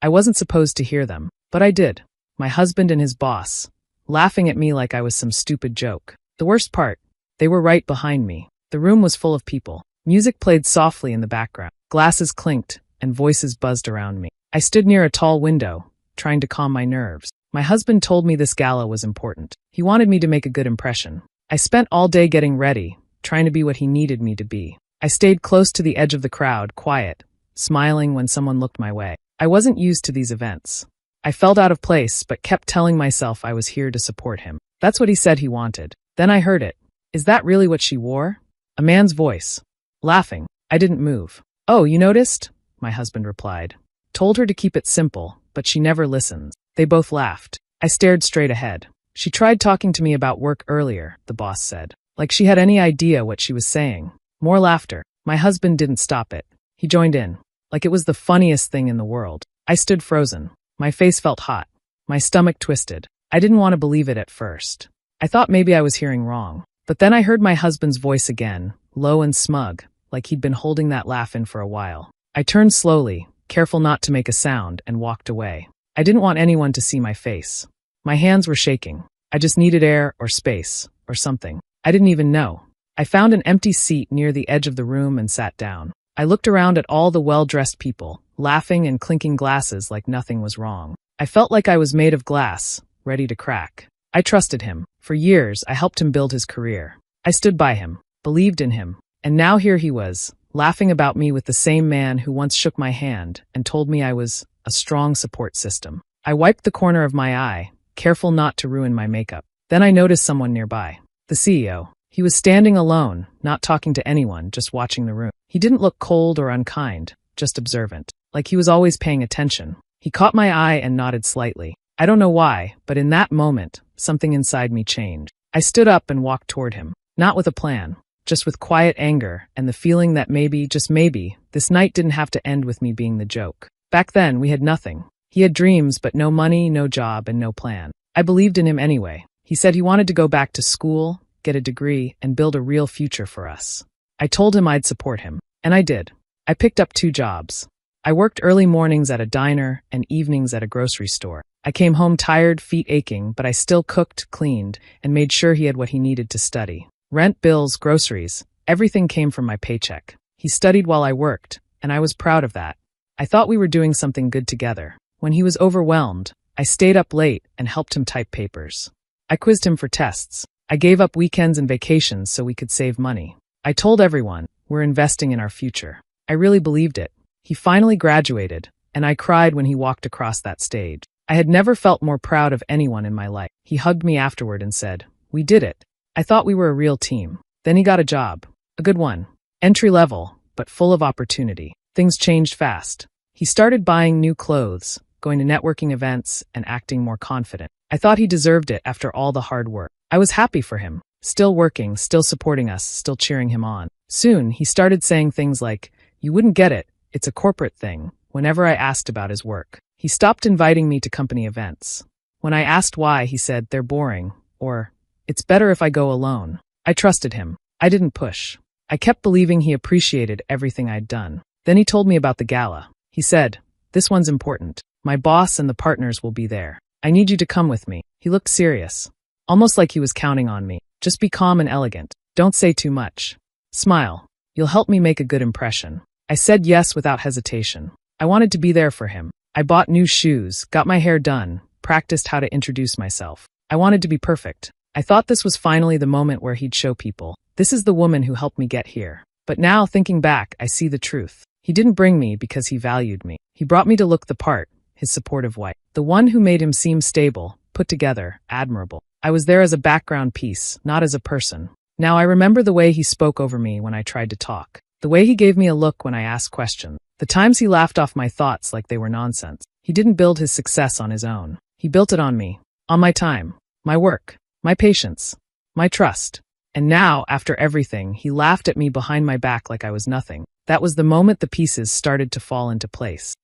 I wasn't supposed to hear them, but I did. My husband and his boss, laughing at me like I was some stupid joke. The worst part, they were right behind me. The room was full of people. Music played softly in the background. Glasses clinked, and voices buzzed around me. I stood near a tall window, trying to calm my nerves. My husband told me this gala was important. He wanted me to make a good impression. I spent all day getting ready, trying to be what he needed me to be. I stayed close to the edge of the crowd, quiet, smiling when someone looked my way. I wasn't used to these events. I felt out of place, but kept telling myself I was here to support him. That's what he said he wanted. Then I heard it. Is that really what she wore? A man's voice. Laughing. I didn't move. Oh, you noticed? My husband replied. Told her to keep it simple, but she never listens. They both laughed. I stared straight ahead. She tried talking to me about work earlier, the boss said. Like she had any idea what she was saying. More laughter. My husband didn't stop it. He joined in. Like it was the funniest thing in the world. I stood frozen. My face felt hot. My stomach twisted. I didn't want to believe it at first. I thought maybe I was hearing wrong. But then I heard my husband's voice again, low and smug, like he'd been holding that laugh in for a while. I turned slowly, careful not to make a sound, and walked away. I didn't want anyone to see my face. My hands were shaking. I just needed air or space or something. I didn't even know. I found an empty seat near the edge of the room and sat down. I looked around at all the well-dressed people, laughing and clinking glasses like nothing was wrong. I felt like I was made of glass, ready to crack. I trusted him. For years, I helped him build his career. I stood by him, believed in him, and now here he was, laughing about me with the same man who once shook my hand and told me I was a strong support system. I wiped the corner of my eye, careful not to ruin my makeup. Then I noticed someone nearby. The CEO. He was standing alone, not talking to anyone, just watching the room. He didn't look cold or unkind, just observant, like he was always paying attention. He caught my eye and nodded slightly. I don't know why, but in that moment, something inside me changed. I stood up and walked toward him, not with a plan, just with quiet anger and the feeling that maybe, just maybe, this night didn't have to end with me being the joke. Back then, we had nothing. He had dreams, but no money, no job, and no plan. I believed in him anyway. He said he wanted to go back to school, get a degree, and build a real future for us. I told him I'd support him, and I did. I picked up 2 jobs. I worked early mornings at a diner and evenings at a grocery store. I came home tired, feet aching, but I still cooked, cleaned, and made sure he had what he needed to study. Rent, bills, groceries, everything came from my paycheck. He studied while I worked, and I was proud of that. I thought we were doing something good together. When he was overwhelmed, I stayed up late and helped him type papers. I quizzed him for tests. I gave up weekends and vacations so we could save money. I told everyone, we're investing in our future. I really believed it. He finally graduated, and I cried when he walked across that stage. I had never felt more proud of anyone in my life. He hugged me afterward and said, "We did it." I thought we were a real team. Then he got a job. A good one. Entry level, but full of opportunity. Things changed fast. He started buying new clothes, going to networking events, and acting more confident. I thought he deserved it after all the hard work. I was happy for him. Still working, still supporting us, still cheering him on. Soon, he started saying things like, "You wouldn't get it. It's a corporate thing," whenever I asked about his work. He stopped inviting me to company events. When I asked why, he said, "They're boring," or, "It's better if I go alone." I trusted him. I didn't push. I kept believing he appreciated everything I'd done. Then he told me about the gala. He said, "This one's important. My boss and the partners will be there. I need you to come with me." He looked serious, almost like he was counting on me. "Just be calm and elegant. Don't say too much. Smile. You'll help me make a good impression." I said yes without hesitation. I wanted to be there for him. I bought new shoes, got my hair done, practiced how to introduce myself. I wanted to be perfect. I thought this was finally the moment where he'd show people, "This is the woman who helped me get here." But now, thinking back, I see the truth. He didn't bring me because he valued me. He brought me to look the part, his supportive wife. The one who made him seem stable, put together, admirable. I was there as a background piece, not as a person. Now I remember the way he spoke over me when I tried to talk. The way he gave me a look when I asked questions. The times he laughed off my thoughts like they were nonsense. He didn't build his success on his own. He built it on me, on my time, my work, my patience, my trust. And now, after everything, he laughed at me behind my back like I was nothing. That was the moment the pieces started to fall into place.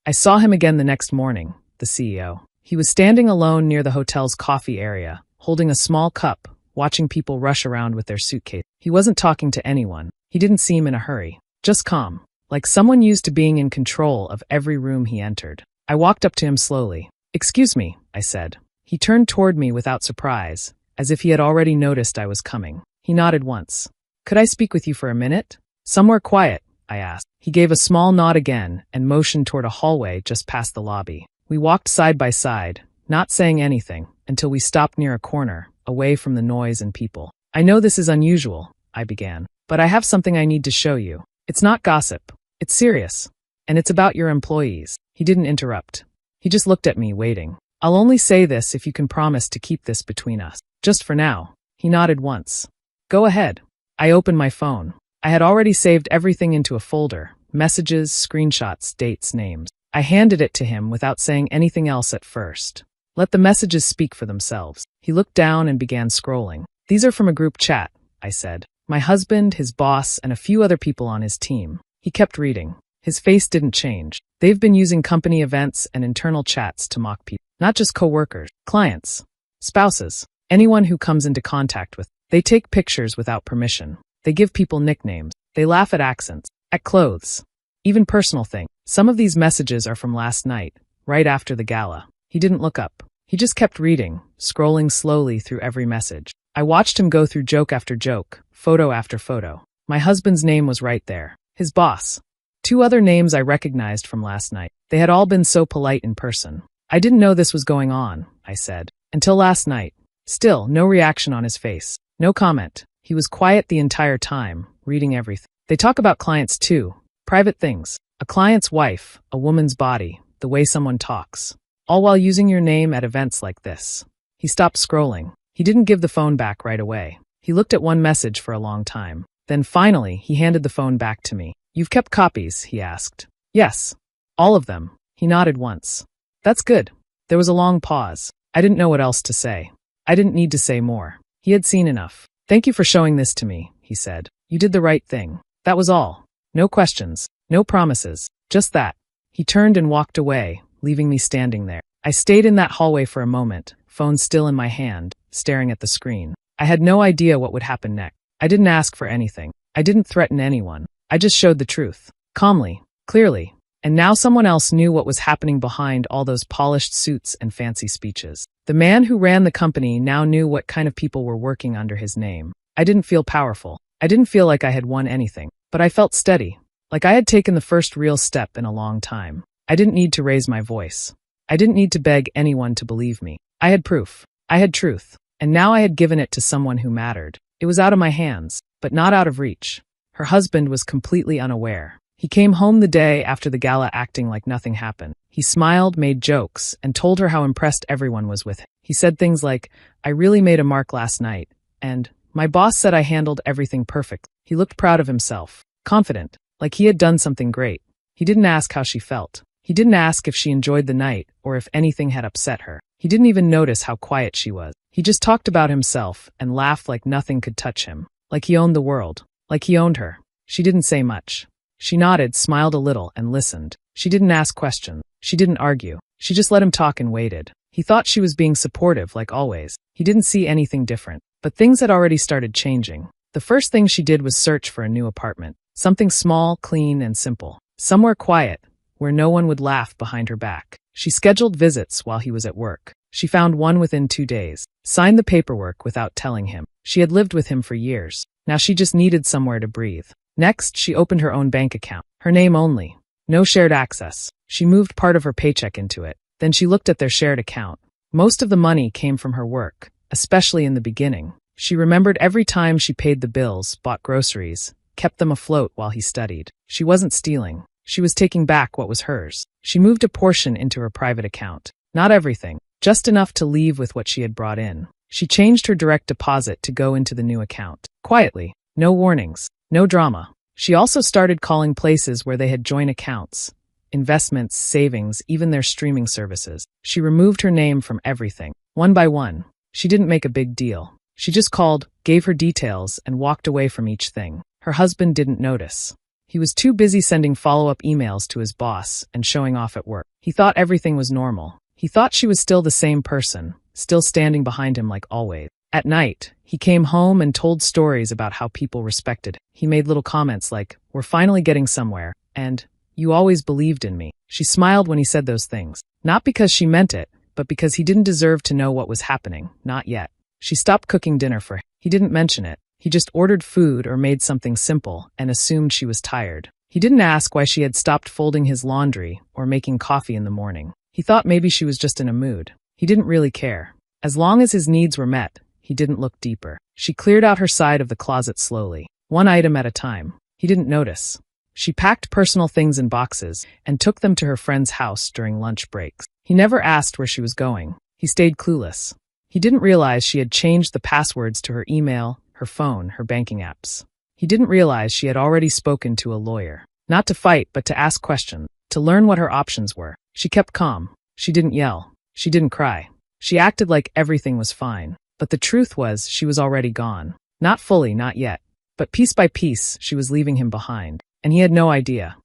I saw him again the next morning, the CEO. He was standing alone near the hotel's coffee area, holding a small cup, watching people rush around with their suitcase. He wasn't talking to anyone. He didn't seem in a hurry. Just calm, like someone used to being in control of every room he entered. I walked up to him slowly. "Excuse me," I said. He turned toward me without surprise, as if he had already noticed I was coming. He nodded once. "Could I speak with you for a minute?" "Somewhere quiet," I asked. He gave a small nod again and motioned toward a hallway just past the lobby. We walked side by side, not saying anything, until we stopped near a corner, away from the noise and people. "I know this is unusual," I began, "but I have something I need to show you. It's not gossip. It's serious. And it's about your employees." He didn't interrupt. He just looked at me, waiting. "I'll only say this if you can promise to keep this between us. Just for now." He nodded once. "Go ahead." I opened my phone. I had already saved everything into a folder: messages, screenshots, dates, names. I handed it to him without saying anything else at first. "Let the messages speak for themselves." He looked down and began scrolling. "These are from a group chat," I said. "My husband, his boss, and a few other people on his team." He kept reading. His face didn't change. "They've been using company events and internal chats to mock people. Not just coworkers, clients, spouses, anyone who comes into contact with. They take pictures without permission. They give people nicknames. They laugh at accents, at clothes, even personal things. Some of these messages are from last night, right after the gala." He didn't look up. He just kept reading, scrolling slowly through every message. I watched him go through joke after joke, photo after photo. My husband's name was right there. His boss. 2 other names I recognized from last night. They had all been so polite in person. "I didn't know this was going on," I said. "Until last night." Still, no reaction on his face. No comment. He was quiet the entire time, reading everything. "They talk about clients too. Private things. A client's wife, a woman's body, the way someone talks. All while using your name at events like this." He stopped scrolling. He didn't give the phone back right away. He looked at one message for a long time. Then finally, he handed the phone back to me. "You've kept copies?" he asked. "Yes. All of them." He nodded once. "That's good." There was a long pause. I didn't know what else to say. I didn't need to say more. He had seen enough. "Thank you for showing this to me," he said. "You did the right thing." That was all. No questions. No promises. Just that. He turned and walked away, leaving me standing there. I stayed in that hallway for a moment, phone still in my hand, staring at the screen. I had no idea what would happen next. I didn't ask for anything. I didn't threaten anyone. I just showed the truth. Calmly. Clearly. And now someone else knew what was happening behind all those polished suits and fancy speeches. The man who ran the company now knew what kind of people were working under his name. I didn't feel powerful. I didn't feel like I had won anything. But I felt steady. Like I had taken the first real step in a long time. I didn't need to raise my voice. I didn't need to beg anyone to believe me. I had proof. I had truth. And now I had given it to someone who mattered. It was out of my hands, but not out of reach. Her husband was completely unaware. He came home the day after the gala acting like nothing happened. He smiled, made jokes, and told her how impressed everyone was with him. He said things like, "I really made a mark last night," and "My boss said I handled everything perfect." He looked proud of himself, confident, like he had done something great. He didn't ask how she felt. He didn't ask if she enjoyed the night or if anything had upset her. He didn't even notice how quiet she was. He just talked about himself and laughed like nothing could touch him, like he owned the world, like he owned her. She didn't say much. She nodded, smiled a little, and listened. She didn't ask questions. She didn't argue. She just let him talk and waited. He thought she was being supportive, like always. He didn't see anything different. But things had already started changing. The first thing she did was search for a new apartment. Something small, clean, and simple. Somewhere quiet, where no one would laugh behind her back. She scheduled visits while he was at work. She found one within 2 days. Signed the paperwork without telling him. She had lived with him for years. Now she just needed somewhere to breathe. Next, she opened her own bank account. Her name only. No shared access. She moved part of her paycheck into it. Then she looked at their shared account. Most of the money came from her work, especially in the beginning. She remembered every time she paid the bills, bought groceries, kept them afloat while he studied. She wasn't stealing. She was taking back what was hers. She moved a portion into her private account. Not everything, just enough to leave with what she had brought in. She changed her direct deposit to go into the new account. Quietly. No warnings. No drama. She also started calling places where they had joint accounts, investments, savings, even their streaming services. She removed her name from everything, one by one. She didn't make a big deal. She just called, gave her details, and walked away from each thing. Her husband didn't notice. He was too busy sending follow-up emails to his boss and showing off at work. He thought everything was normal. He thought she was still the same person, still standing behind him like always. At night, he came home and told stories about how people respected him. He made little comments like, "We're finally getting somewhere," and You always believed in me. She smiled when he said those things. Not because she meant it, but because he didn't deserve to know what was happening. Not yet. She stopped cooking dinner for him. He didn't mention it. He just ordered food or made something simple and assumed she was tired. He didn't ask why she had stopped folding his laundry or making coffee in the morning. He thought maybe she was just in a mood. He didn't really care. As long as his needs were met, he didn't look deeper. She cleared out her side of the closet slowly, one item at a time. He didn't notice. She packed personal things in boxes and took them to her friend's house during lunch breaks. He never asked where she was going. He stayed clueless. He didn't realize she had changed the passwords to her email, her phone, her banking apps. He didn't realize she had already spoken to a lawyer. Not to fight, but to ask questions, to learn what her options were. She kept calm. She didn't yell. She didn't cry. She acted like everything was fine. But the truth was, she was already gone. Not fully, not yet. But piece by piece, she was leaving him behind. And he had no idea.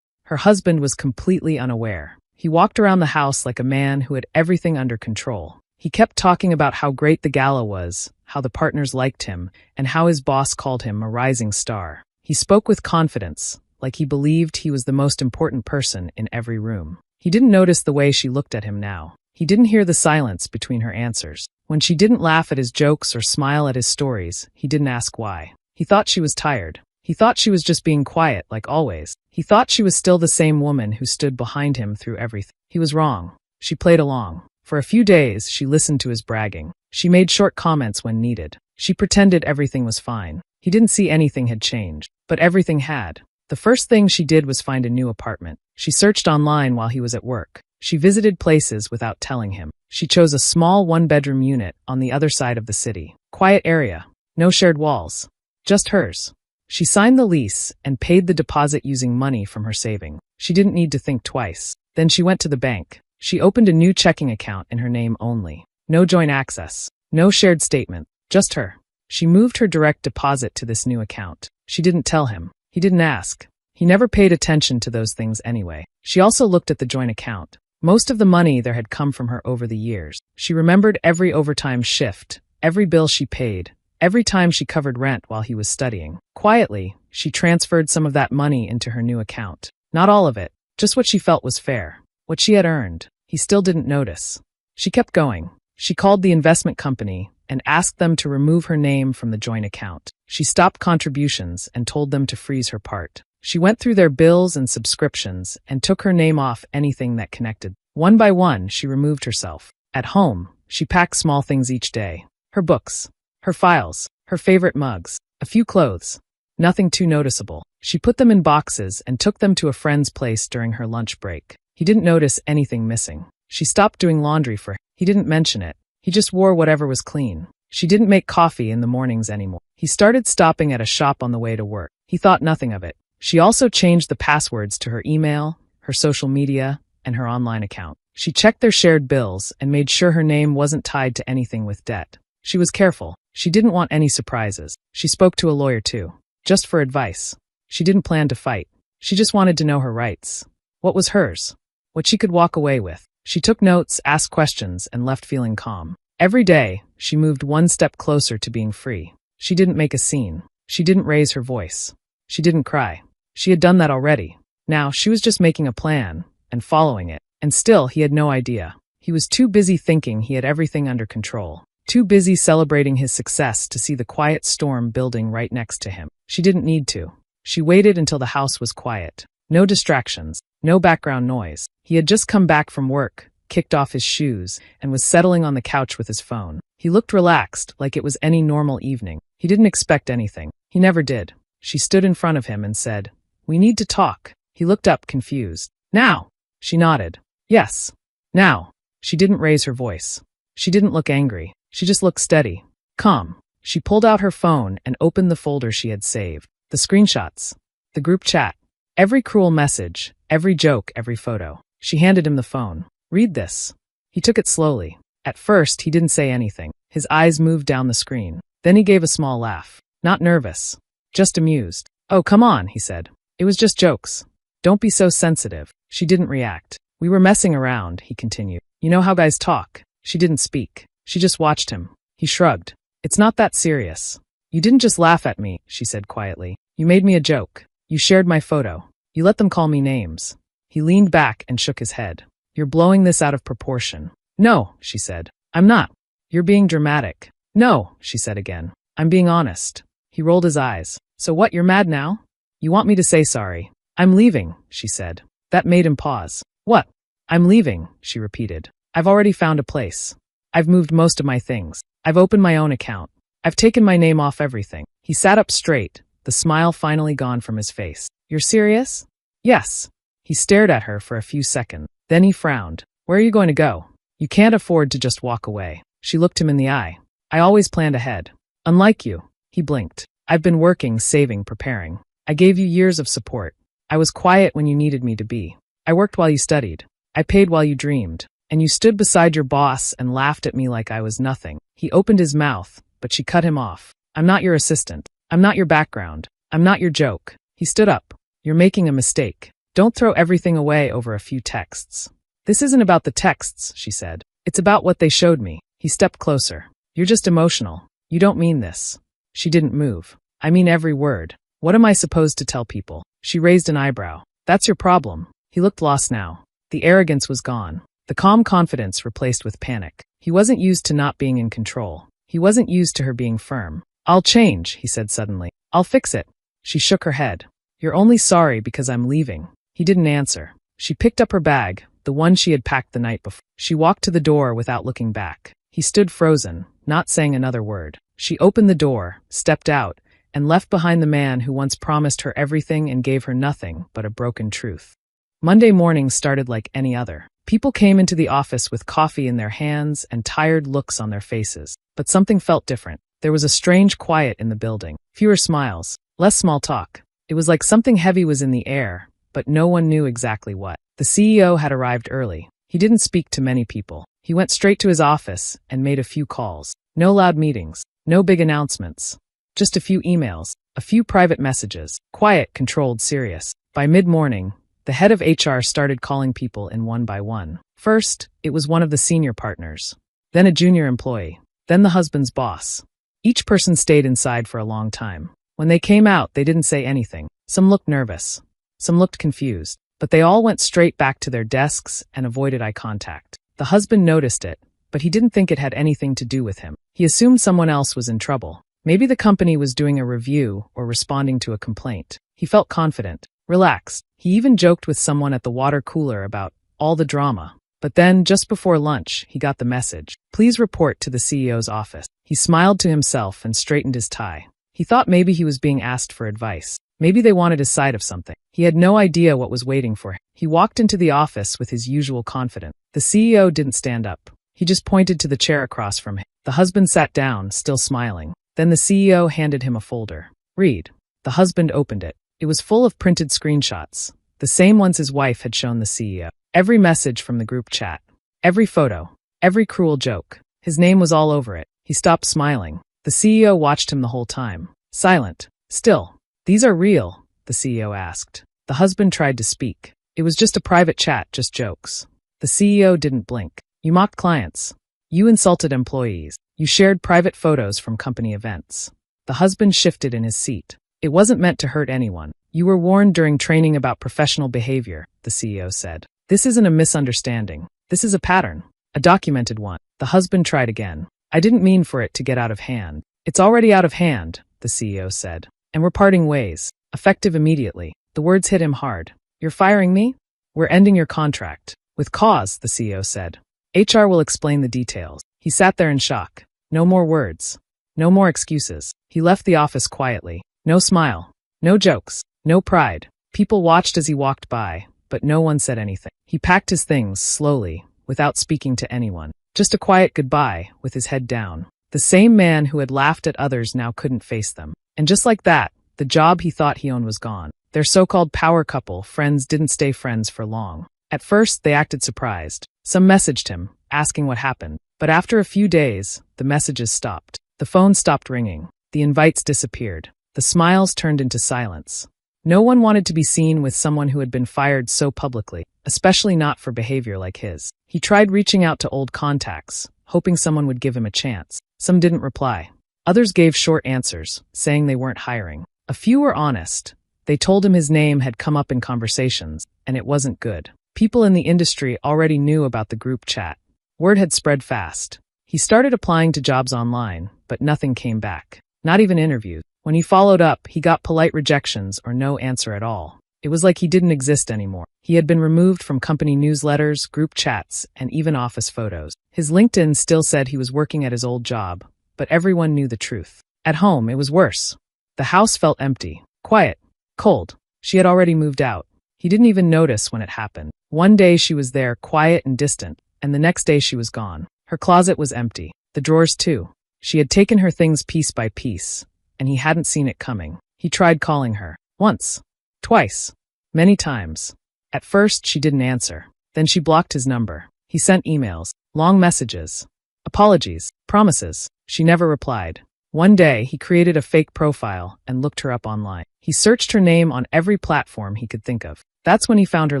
Her husband was completely unaware. He walked around the house like a man who had everything under control. He kept talking about how great the gala was, how the partners liked him, and how his boss called him a rising star. He spoke with confidence, like he believed he was the most important person in every room. He didn't notice the way she looked at him now. He didn't hear the silence between her answers. When she didn't laugh at his jokes or smile at his stories, he didn't ask why. He thought she was tired. He thought she was just being quiet, like always. He thought she was still the same woman who stood behind him through everything. He was wrong. She played along. For a few days, she listened to his bragging. She made short comments when needed. She pretended everything was fine. He didn't see anything had changed, but everything had. The first thing she did was find a new apartment. She searched online while he was at work. She visited places without telling him. She chose a small one-bedroom unit on the other side of the city. Quiet area. No shared walls. Just hers. She signed the lease and paid the deposit using money from her saving. She didn't need to think twice. Then she went to the bank. She opened a new checking account in her name only. No joint access. No shared statement. Just her. She moved her direct deposit to this new account. She didn't tell him. He didn't ask. He never paid attention to those things anyway. She also looked at the joint account. Most of the money there had come from her over the years. She remembered every overtime shift, every bill she paid, every time she covered rent while he was studying. Quietly, she transferred some of that money into her new account. Not all of it, just what she felt was fair, what she had earned. He still didn't notice. She kept going. She called the investment company and asked them to remove her name from the joint account. She stopped contributions and told them to freeze her part. She went through their bills and subscriptions and took her name off anything that connected. One by one, she removed herself. At home, she packed small things each day. Her books, her files, her favorite mugs, a few clothes. Nothing too noticeable. She put them in boxes and took them to a friend's place during her lunch break. He didn't notice anything missing. She stopped doing laundry for him. He didn't mention it. He just wore whatever was clean. She didn't make coffee in the mornings anymore. He started stopping at a shop on the way to work. He thought nothing of it. She also changed the passwords to her email, her social media, and her online account. She checked their shared bills and made sure her name wasn't tied to anything with debt. She was careful. She didn't want any surprises. She spoke to a lawyer too, just for advice. She didn't plan to fight. She just wanted to know her rights. What was hers? What she could walk away with. She took notes, asked questions, and left feeling calm. Every day, she moved one step closer to being free. She didn't make a scene. She didn't raise her voice. She didn't cry. She had done that already. Now, she was just making a plan and following it. And still, he had no idea. He was too busy thinking he had everything under control. Too busy celebrating his success to see the quiet storm building right next to him. She didn't need to. She waited until the house was quiet. No distractions. No background noise. He had just come back from work, kicked off his shoes, and was settling on the couch with his phone. He looked relaxed, like it was any normal evening. He didn't expect anything. He never did. She stood in front of him and said, "We need to talk." He looked up, confused. "Now?" She nodded. "Yes. Now." She didn't raise her voice. She didn't look angry. She just looked steady. Calm. She pulled out her phone and opened the folder she had saved. The screenshots. The group chat. Every cruel message. Every joke. Every photo. She handed him the phone. "Read this." He took it slowly. At first, he didn't say anything. His eyes moved down the screen. Then he gave a small laugh. Not nervous. Just amused. "Oh, come on," he said. "It was just jokes. Don't be so sensitive." She didn't react. "We were messing around," he continued. "You know how guys talk." She didn't speak. She just watched him. He shrugged. "It's not that serious." "You didn't just laugh at me," she said quietly. "You made me a joke. You shared my photo. You let them call me names. He leaned back and shook his head. You're blowing this out of proportion. No, she said. I'm not. You're being dramatic. No, she said again. I'm being honest. He rolled his eyes. So what, you're mad now? You want me to say sorry? I'm leaving, she said. That made him pause. What? I'm leaving, she repeated. I've already found a place. I've moved most of my things. I've opened my own account. I've taken my name off everything. He sat up straight, the smile finally gone from his face. You're serious? Yes. He stared at her for a few seconds. Then he frowned. Where are you going to go? You can't afford to just walk away. She looked him in the eye. I always planned ahead. Unlike you. He blinked. I've been working, saving, preparing. I gave you years of support. I was quiet when you needed me to be. I worked while you studied. I paid while you dreamed. And you stood beside your boss and laughed at me like I was nothing. He opened his mouth, but she cut him off. I'm not your assistant. I'm not your background. I'm not your joke. He stood up. You're making a mistake. Don't throw everything away over a few texts. This isn't about the texts, she said. It's about what they showed me. He stepped closer. You're just emotional. You don't mean this. She didn't move. I mean every word. What am I supposed to tell people? She raised an eyebrow. That's your problem. He looked lost now. The arrogance was gone. The calm confidence replaced with panic. He wasn't used to not being in control. He wasn't used to her being firm. I'll change, he said suddenly. I'll fix it. She shook her head. You're only sorry because I'm leaving. He didn't answer. She picked up her bag, the one she had packed the night before. She walked to the door without looking back. He stood frozen, not saying another word. She opened the door, stepped out, and left behind the man who once promised her everything and gave her nothing but a broken truth. Monday morning started like any other. People came into the office with coffee in their hands and tired looks on their faces. But something felt different. There was a strange quiet in the building. Fewer smiles, less small talk. It was like something heavy was in the air, but no one knew exactly what. The CEO had arrived early. He didn't speak to many people. He went straight to his office and made a few calls. No loud meetings, no big announcements. Just a few emails, a few private messages. Quiet, controlled, serious. By mid-morning, the head of HR started calling people in one by one. First, it was one of the senior partners. Then a junior employee. Then the husband's boss. Each person stayed inside for a long time. When they came out, they didn't say anything. Some looked nervous. Some looked confused. But they all went straight back to their desks and avoided eye contact. The husband noticed it, but he didn't think it had anything to do with him. He assumed someone else was in trouble. Maybe the company was doing a review or responding to a complaint. He felt confident, relaxed. He even joked with someone at the water cooler about all the drama. But then, just before lunch, he got the message. Please report to the CEO's office. He smiled to himself and straightened his tie. He thought maybe he was being asked for advice. Maybe they wanted his side of something. He had no idea what was waiting for him. He walked into the office with his usual confidence. The CEO didn't stand up. He just pointed to the chair across from him. The husband sat down, still smiling. Then the CEO handed him a folder. Read. The husband opened it. It was full of printed screenshots, the same ones his wife had shown the CEO. Every message from the group chat. Every photo. Every cruel joke. His name was all over it. He stopped smiling. The CEO watched him the whole time. Silent. Still. These are real, the CEO asked. The husband tried to speak. It was just a private chat, just jokes. The CEO didn't blink. You mocked clients. You insulted employees. You shared private photos from company events. The husband shifted in his seat. It wasn't meant to hurt anyone. You were warned during training about professional behavior, the CEO said. This isn't a misunderstanding. This is a pattern. A documented one. The husband tried again. I didn't mean for it to get out of hand. It's already out of hand, the CEO said. And we're parting ways. Effective immediately. The words hit him hard. You're firing me? We're ending your contract. With cause, the CEO said. HR will explain the details. He sat there in shock. No more words. No more excuses. He left the office quietly. No smile. No jokes. No pride. People watched as he walked by, but no one said anything. He packed his things slowly, without speaking to anyone. Just a quiet goodbye, with his head down. The same man who had laughed at others now couldn't face them. And just like that, the job he thought he owned was gone. Their so-called power couple, friends, didn't stay friends for long. At first, they acted surprised. Some messaged him, asking what happened. But after a few days, the messages stopped. The phone stopped ringing. The invites disappeared. The smiles turned into silence. No one wanted to be seen with someone who had been fired so publicly, especially not for behavior like his. He tried reaching out to old contacts, hoping someone would give him a chance. Some didn't reply. Others gave short answers, saying they weren't hiring. A few were honest, They told him his name had come up in conversations, and it wasn't good. People in the industry already knew about the group chat. Word had spread fast. He started applying to jobs online, but nothing came back. Not even interviews. When he followed up, he got polite rejections or no answer at all. It was like he didn't exist anymore. He had been removed from company newsletters, group chats, and even office photos. His LinkedIn still said he was working at his old job, but everyone knew the truth. At home, it was worse. The house felt empty, quiet, cold. She had already moved out. He didn't even notice when it happened. One day she was there, quiet and distant, and the next day she was gone. Her closet was empty. The drawers too. She had taken her things piece by piece, and he hadn't seen it coming. He tried calling her. Once. Twice. Many times. At first, she didn't answer. Then she blocked his number. He sent emails, long messages, apologies, promises. She never replied. One day, he created a fake profile and looked her up online. He searched her name on every platform he could think of. That's when he found her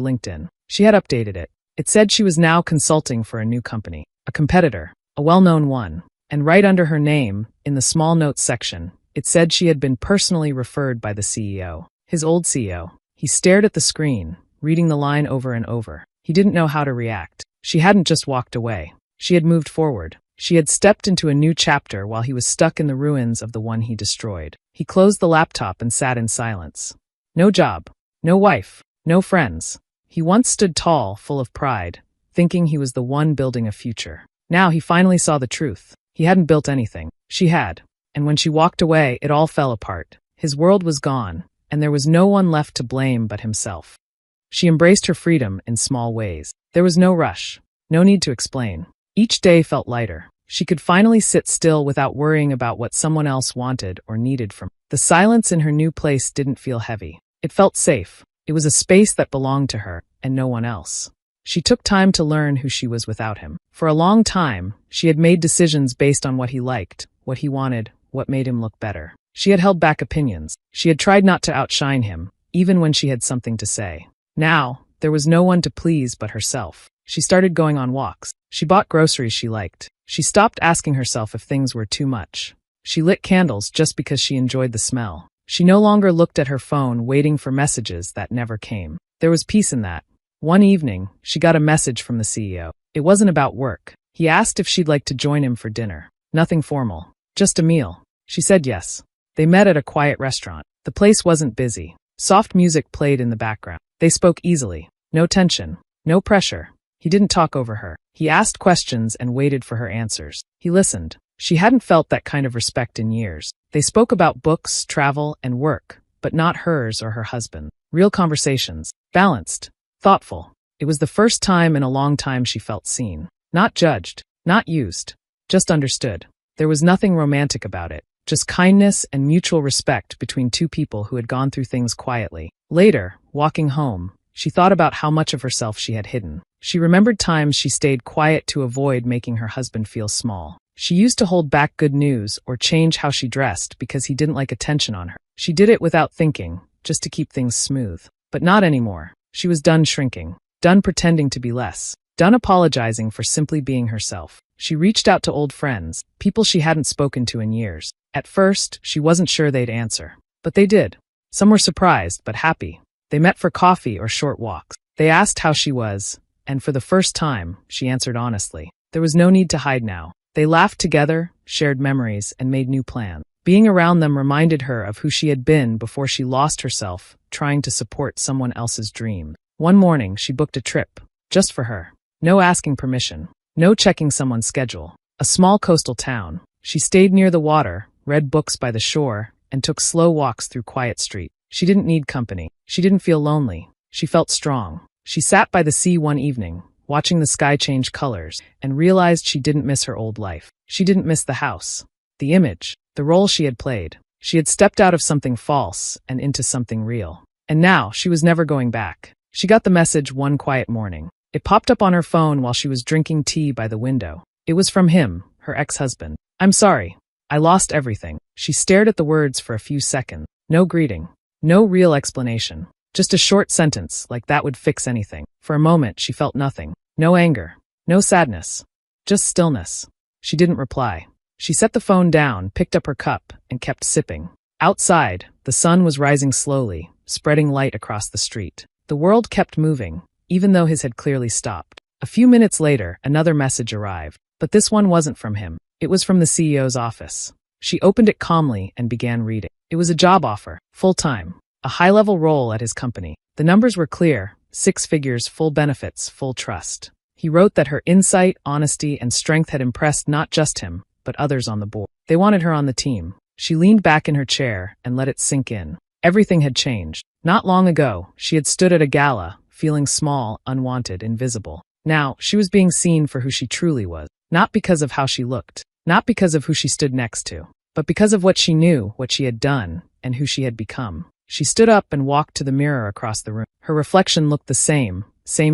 LinkedIn. She had updated it. It said she was now consulting for a new company, a competitor, a well-known one. And right under her name, in the small notes section, it said she had been personally referred by the CEO. His old CEO. He stared at the screen, reading the line over and over. He didn't know how to react. She hadn't just walked away. She had moved forward. She had stepped into a new chapter while he was stuck in the ruins of the one he destroyed. He closed the laptop and sat in silence. No job. No wife. No friends. He once stood tall, full of pride, thinking he was the one building a future. Now he finally saw the truth. He hadn't built anything. She had. And when she walked away, it all fell apart. His world was gone, and there was no one left to blame but himself. She embraced her freedom in small ways. There was no rush, no need to explain. Each day felt lighter. She could finally sit still without worrying about what someone else wanted or needed from her. The silence in her new place didn't feel heavy. It felt safe. It was a space that belonged to her and no one else. She took time to learn who she was without him. For a long time, she had made decisions based on what he liked, what he wanted, what made him look better. She had held back opinions. She had tried not to outshine him, even when she had something to say. Now, there was no one to please but herself. She started going on walks. She bought groceries she liked. She stopped asking herself if things were too much. She lit candles just because she enjoyed the smell. She no longer looked at her phone waiting for messages that never came. There was peace in that. One evening, she got a message from the CEO. It wasn't about work. He asked if she'd like to join him for dinner. Nothing formal. Just a meal. She said yes. They met at a quiet restaurant. The place wasn't busy. Soft music played in the background. They spoke easily. No tension. No pressure. He didn't talk over her. He asked questions and waited for her answers. He listened. She hadn't felt that kind of respect in years. They spoke about books, travel, and work, but not hers or her husband. Real conversations. Balanced. Thoughtful. It was the first time in a long time she felt seen. Not judged. Not used. Just understood. There was nothing romantic about it. Just kindness and mutual respect between two people who had gone through things quietly. Later, walking home, she thought about how much of herself she had hidden. She remembered times she stayed quiet to avoid making her husband feel small. She used to hold back good news or change how she dressed because he didn't like attention on her. She did it without thinking, just to keep things smooth. But not anymore. She was done shrinking. Done pretending to be less. Done apologizing for simply being herself. She reached out to old friends, people she hadn't spoken to in years. At first, she wasn't sure they'd answer. But they did. Some were surprised, but happy. They met for coffee or short walks. They asked how she was, and for the first time, she answered honestly. There was no need to hide now. They laughed together, shared memories, and made new plans. Being around them reminded her of who she had been before she lost herself, trying to support someone else's dream. One morning, she booked a trip, just for her. No asking permission. No checking someone's schedule. A small coastal town. She stayed near the water, read books by the shore, and took slow walks through quiet streets. She didn't need company. She didn't feel lonely. She felt strong. She sat by the sea one evening, watching the sky change colors, and realized she didn't miss her old life. She didn't miss the house, the image, the role she had played. She had stepped out of something false and into something real. And now she was never going back. She got the message one quiet morning. It popped up on her phone while she was drinking tea by the window. It was from him, her ex-husband. "I'm sorry. I lost everything." She stared at the words for a few seconds. No greeting. No real explanation. Just a short sentence, like that would fix anything. For a moment, she felt nothing. No anger. No sadness. Just stillness. She didn't reply. She set the phone down, picked up her cup, and kept sipping. Outside, the sun was rising slowly, spreading light across the street. The world kept moving, even though his had clearly stopped. A few minutes later, another message arrived, but this one wasn't from him. It was from the CEO's office. She opened it calmly and began reading. It was a job offer, full-time, a high-level role at his company. The numbers were clear, 6 figures, full benefits, full trust. He wrote that her insight, honesty, and strength had impressed not just him, but others on the board. They wanted her on the team. She leaned back in her chair and let it sink in. Everything had changed. Not long ago, she had stood at a gala, feeling small, unwanted, invisible. Now, she was being seen for who she truly was. Not because of how she looked, not because of who she stood next to, but because of what she knew, what she had done, and who she had become. She stood up and walked to the mirror across the room. Her reflection looked the same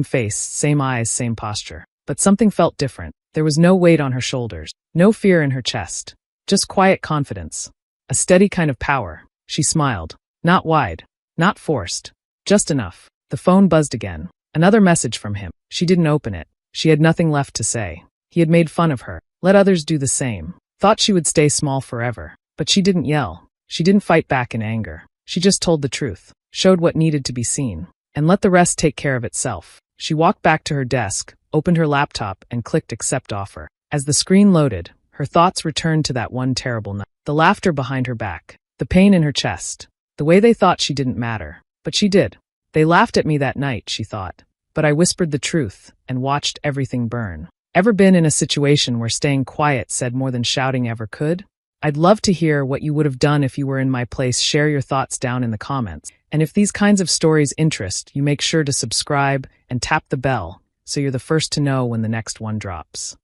face, same eyes, same posture. But something felt different. There was no weight on her shoulders, no fear in her chest, just quiet confidence, a steady kind of power. She smiled, not wide, not forced, just enough. The phone buzzed again. Another message from him. She didn't open it. She had nothing left to say. He had made fun of her, let others do the same, thought she would stay small forever. But she didn't yell. She didn't fight back in anger. She just told the truth, showed what needed to be seen, and let the rest take care of itself. She walked back to her desk, opened her laptop, and clicked accept offer. As the screen loaded, her thoughts returned to that one terrible night. The laughter behind her back, the pain in her chest, the way they thought she didn't matter. But she did. They laughed at me that night, she thought. But I whispered the truth and watched everything burn. Ever been in a situation where staying quiet said more than shouting ever could? I'd love to hear what you would have done if you were in my place. Share your thoughts down in the comments. And if these kinds of stories interest you, make sure to subscribe and tap the bell so you're the first to know when the next one drops.